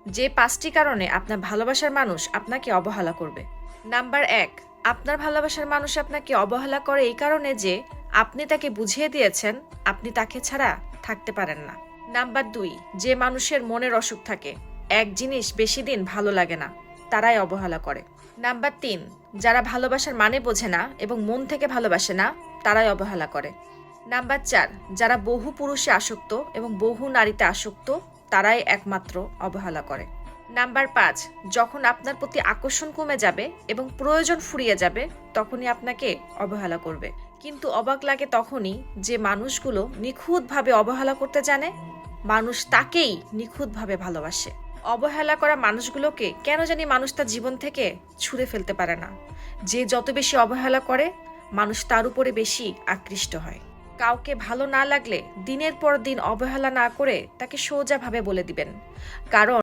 যে ৫টি কারণে আপনার ভালোবাসার মানুষ আপনাকে অবহেলা করবে। নাম্বার ১, আপনার ভালোবাসার মানুষ আপনাকে অবহেলা করে এই কারণে যে আপনি তাকে বুঝিয়ে দিয়েছেন আপনি তাকে ছাড়া থাকতে পারেন না। নাম্বার ২, যে মানুষের মনের অসুখ থাকে, এক জিনিস বেশি দিন ভালো লাগে না, তারাই অবহেলা করে। নাম্বার ৩, যারা ভালোবাসার মানে বোঝে না এবং মন থেকে ভালোবাসে না, তারাই অবহেলা করে। নাম্বার ৪, যারা বহু পুরুষে আসক্ত এবং বহু নারীতে আসক্ত, তারাই একমাত্র অবহেলা করে। নাম্বার ৫, যখন আপনার প্রতি আকর্ষণ কমে যাবে এবং প্রয়োজন ফুরিয়ে যাবে তখনই আপনাকে অবহেলা করবে। কিন্তু অবাক লাগে তখনই যে মানুষগুলো নিখুঁতভাবে অবহেলা করতে জানে, মানুষ তাকেই নিখুঁতভাবে ভালোবাসে। অবহেলা করা মানুষগুলোকে কেন জানি মানুষ তার জীবন থেকে ছুঁড়ে ফেলতে পারে না। যে যত বেশি অবহেলা করে মানুষ তার উপরে বেশি আকৃষ্ট হয়। কাউকে ভালো না লাগলে দিনের পর দিন অবহেলা না করে তাকে সোজাভাবে বলে দিবেন, কারণ